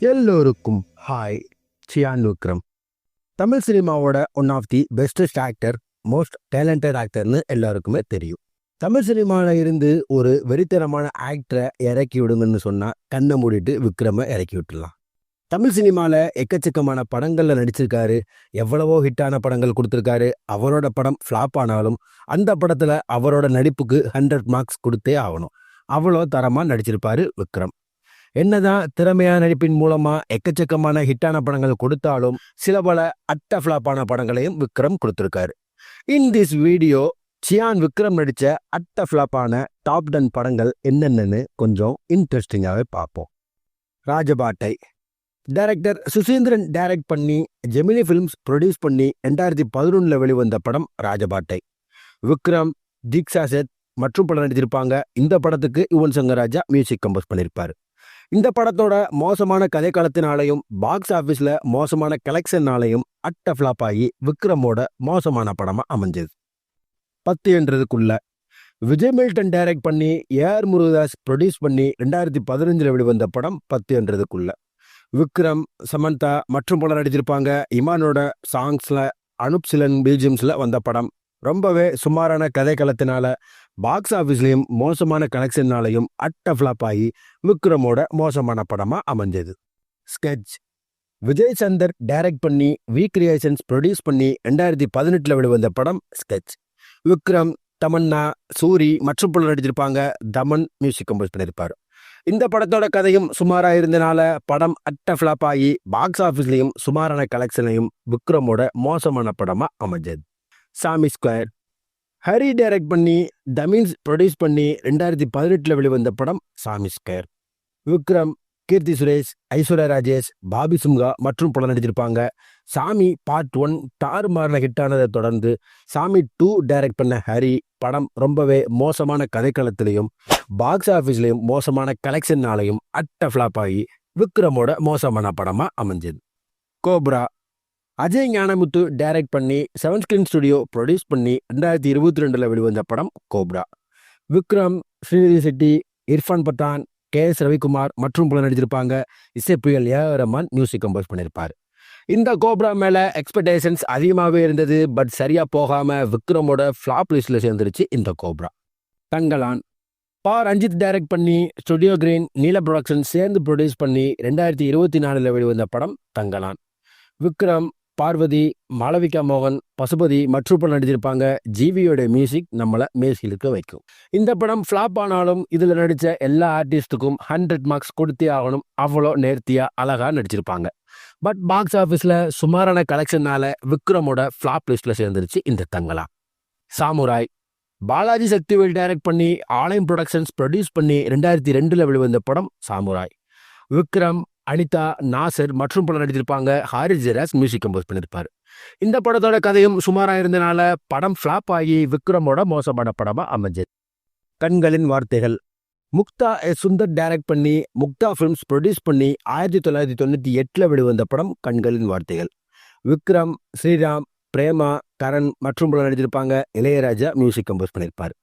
எல்லோருக்கும் hi. Cyan Vikram Tamil சினிமாவோட one of the bestest actor, most talented ஆக்டர்னு எல்லாருக்குமே தெரியும். தமிழ் சினிமாவில் இருந்து ஒரு வெறித்தனமான ஆக்டரை இறக்கி விடுங்கன்னு சொன்னால் கண்ணை மூடிட்டு விக்ரமை இறக்கி விட்டுடலாம். தமிழ் சினிமாவில் எக்கச்சக்கமான படங்களில் நடிச்சிருக்காரு. எவ்வளவோ ஹிட்டான படங்கள் கொடுத்துருக்காரு. அவரோட படம் ஃப்ளாப் ஆனாலும் அந்த படத்தில் அவரோட நடிப்புக்கு 100 மார்க்ஸ் கொடுத்தே ஆகணும். அவ்வளோ தரமாக நடிச்சிருப்பாரு விக்ரம். என்னதான் திறமையான நடிப்பின் மூலமா எக்கச்சக்கமான ஹிட்டான படங்கள் கொடுத்தாலும் சில பல அட்ட ஃபிளாப்பான படங்களையும் விக்ரம் கொடுத்திருக்காரு. In this video Chiyaan Vikram நடிச்ச அட்ட ஃபிளாப்பான டாப் 10 படங்கள் என்னென்னு கொஞ்சம் இன்ட்ரெஸ்டிங்காகவே பார்ப்போம். ராஜபாட்டை டைரக்டர் சுசீந்திரன் டைரக்ட் பண்ணி ஜெமினி ஃபிலிம்ஸ் ப்ரொடியூஸ் பண்ணி 2011 வெளிவந்த படம் ராஜபாட்டை. விக்ரம், தீக்ஷா சேத் மற்றும் படம் நடிச்சிருப்பாங்க. இந்த படத்துக்கு யுவன் சங்கர் ராஜா மியூசிக் கம்போஸ் பண்ணியிருப்பாரு. இந்த படத்தோட மோசமான கதைக்களத்தினாலையும் பாக்ஸ் ஆஃபீஸில் மோசமான கலெக்ஷன்னாலையும் அட்ட ஃப்ளாப் ஆகி விக்ரமோட மோசமான படமாக அமைஞ்சது. 10 என்றதுக்குள்ள விஜய் மில்டன் டைரக்ட் பண்ணி ஏஆர் முருகதாஸ் ப்ரொடியூஸ் பண்ணி 2015 வெளிவந்த படம் 10 என்றதுக்குள்ள. விக்ரம், சமந்தா மற்றும் பலர் நடிச்சிருப்பாங்க. இமானோட சாங்ஸில், அனுப் சிலன் பிஜிஎம்ஸில் வந்த படம். ரொம்பவே சுமாரான கதைக்களத்தினால பாக்ஸ் ஆஃபீஸ்லேயும் மோசமான கலெக்ஷன்னாலையும் அட்ட ஃப்ளாப் ஆகி விக்ரமோட மோசமான படமாக அமைஞ்சது. ஸ்கெட்ச் விஜய் சந்தர் டைரக்ட் பண்ணி வி கிரியேஷன்ஸ் ப்ரொடியூஸ் பண்ணி 2018 வெளிவந்த படம் ஸ்கெட்ச். விக்ரம், தமன்னா, சூரி மற்றும் பலர் நடிச்சிருப்பாங்க. தமன் மியூசிக் கம்போஸ் பண்ணியிருப்பார். இந்த படத்தோட கதையும் சுமாராக இருந்தனால படம் அட்ட ஃப்ளாப் ஆகி பாக்ஸ் ஆஃபீஸ்லேயும் சுமாரான கலெக்ஷனையும் விக்ரமோட மோசமான படமாக அமைஞ்சது. சாமி ஸ்கொயர் ஹரி டைரக்ட் பண்ணி தமின்ஸ் ப்ரொடியூஸ் பண்ணி 2018 வெளிவந்த படம் சாமி ஸ்கொயர். விக்ரம், கீர்த்தி சுரேஷ், ஐஸ்வர்யா ராஜேஷ், பாபி சிம்ஹா மற்றும் படம் நடிச்சிருப்பாங்க. சாமி பார்ட் 1 தாறுமாறின ஹிட்டானதை தொடர்ந்து சாமி 2 டைரக்ட் பண்ண ஹரி படம் ரொம்பவே மோசமான கதைக்களத்திலையும் பாக்ஸ் ஆஃபீஸ்லையும் மோசமான கலெக்ஷன்னாலையும் அட்ட ஃப்ளாப் ஆகி விக்ரமோட மோசமான படமாக அமைஞ்சது. கோப்ரா அஜய் ஞானமுத்து டைரக்ட் பண்ணி 7 ஸ்கிரீன் ஸ்டுடியோ ப்ரொடியூஸ் பண்ணி 2022 வெளிவந்த படம் கோப்ரா. விக்ரம், ஸ்ரீநிதி செட்டி, இர்ஃபான் பட்டான், KS ரவிக்குமார் மற்றும் பலர் நடிச்சிருப்பாங்க. இசைப்புயல் ஏஆர் ரஹ்மான் மியூசிக் கம்போஸ் பண்ணியிருப்பார். இந்த கோப்ரா மேலே எக்ஸ்பெக்டேஷன்ஸ் அதிகமாகவே இருந்தது. பட் சரியாக போகாமல் விக்ரமோட ஃப்ளாப் லிஸ்ட்டில் சேர்ந்துருச்சு இந்த கோப்ரா. தங்கலான் ரஞ்சித் டைரக்ட் பண்ணி ஸ்டுடியோ கிரீன், நீல ப்ரொடக்ஷன் சேர்ந்து ப்ரொடியூஸ் பண்ணி 2024 வெளிவந்த படம் தங்கலான். விக்ரம், பார்வதி, மாளவிகா மோகன், பசுபதி மற்றும் படம் நடிச்சிருப்பாங்க. ஜிவியோட மியூசிக் நம்மளை மேசிலுக்கு வைக்கும். இந்த படம் ஃப்ளாப் ஆனாலும் இதில் நடித்த எல்லா ஆர்டிஸ்ட்டுக்கும் 100 மார்க்ஸ் கொடுத்தே ஆகணும். அவ்வளோ நேர்த்தியாக அழகாக நடிச்சிருப்பாங்க. பட் பாக்ஸ் ஆஃபீஸில் சுமாரான கலெக்ஷனால் விக்ரமோட ஃப்ளாப் லிஸ்ட்டில் சேர்ந்துருச்சு இந்த தங்கலா. சாமுராய் பாலாஜி சக்திவேல் டைரக்ட் பண்ணி ஆலயம் ப்ரொடக்ஷன்ஸ் ப்ரொடியூஸ் பண்ணி 2002 வெளிவந்த படம் சாமுராய். விக்ரம், அனிதா, நாசர் மற்றும் படம் நடிச்சிருப்பாங்க. ஹாரிஸ் ஜெராஸ் மியூசிக் கம்போஸ் பண்ணியிருப்பார். இந்த படத்தோட கதையும் சுமாராக இருந்தனால படம் ஃப்ளாப் ஆகி விக்ரமோட மோசமான படமாக அமைஞ்சது. கண்களின் வார்த்தைகள் முக்தா சுந்தர் டைரக்ட் பண்ணி முக்தா ஃபிலிம்ஸ் ப்ரொடியூஸ் பண்ணி 1998 வெளிவந்த படம் கண்களின் வார்த்தைகள். விக்ரம், ஸ்ரீராம், பிரேமா, கரண் மற்றும் படம் நடிச்சிருப்பாங்க. இளையராஜா மியூசிக் கம்போஸ் பண்ணியிருப்பார்.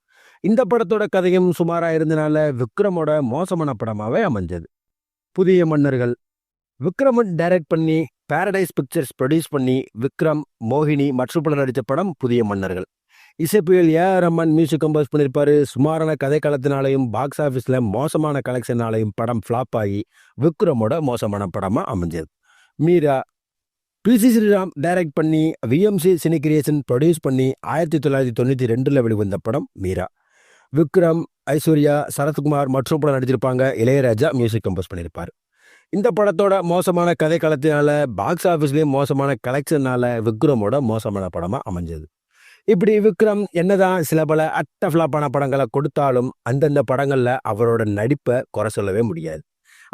இந்த படத்தோட கதையும் சுமாராக இருந்தனால விக்ரமோட மோசமான படமாகவே அமைஞ்சது. புதிய மன்னர்கள் விக்ரமன் டைரக்ட் பண்ணி பாரடைஸ் பிக்சர்ஸ் ப்ரொடியூஸ் பண்ணி விக்ரம், மோகினி மற்றும் படம் நடித்த படம் புதிய மன்னர்கள். இசைப்புயல் ஏஆர் ரஹ்மான் மியூசிக் கம்போஸ் பண்ணியிருப்பாரு. சுமாரான கதைக்களத்தினாலையும் பாக்ஸ் ஆஃபீஸில் மோசமான கலெக்ஷனாலையும் படம் ஃப்ளாப் ஆகி விக்ரமோட மோசமான படமாக அமைஞ்சது. மீரா PC ஸ்ரீராம் டைரக்ட் பண்ணி VMC சினி கிரியேஷன் ப்ரொடியூஸ் பண்ணி 1992 வெளிவந்த படம் மீரா. விக்ரம், ஐஸ்வர்யா, சரத்குமார் மற்றும் படம் நடிச்சிருப்பாங்க. இளையராஜா மியூசிக் கம்போஸ் பண்ணியிருப்பார். இந்த படத்தோட மோசமான கதைக்களத்தினால பாக்ஸ் ஆஃபீஸ்லேயும் மோசமான கலெக்ஷனால விக்ரமோட மோசமான படமாக அமைஞ்சது. இப்படி விக்ரம் என்னதான் சில பல அட்ட ஃப்ளாப்பான படங்களை கொடுத்தாலும் அந்தந்த படங்களில் அவரோட நடிப்பை குறை சொல்லவே முடியாது.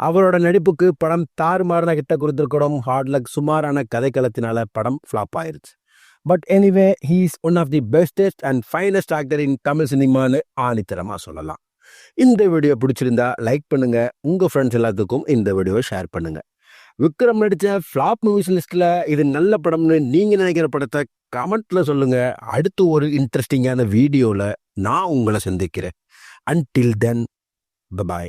அவரோட நடிப்புக்கு படம் தாறுமாறான கிட்ட கொடுத்துருக்கணும். ஹார்ட் லக் சுமாரான கதைக்களத்தினால படம் ஃப்ளாப் ஆயிருச்சு. But anyway he is one of the bestest and finest actor in Tamil சினிமான்னு ஆணித்தரமாக சொல்லலாம். இந்த வீடியோ பிடிச்சிருந்தா லைக் பண்ணுங்க. உங்கள் ஃப்ரெண்ட்ஸ் எல்லாத்துக்கும் இந்த வீடியோவை ஷேர் பண்ணுங்க. விக்ரம் நடித்த ஃப்ளாப் மூவிஸ் லிஸ்ட்டில் இது நல்ல படம்னு நீங்கள் நினைக்கிற படத்தை கமெண்ட்டில் சொல்லுங்கள். அடுத்து ஒரு இன்ட்ரெஸ்டிங்கான வீடியோவில் நான் உங்களை சந்திக்கிறேன். Until then, by.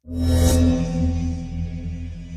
you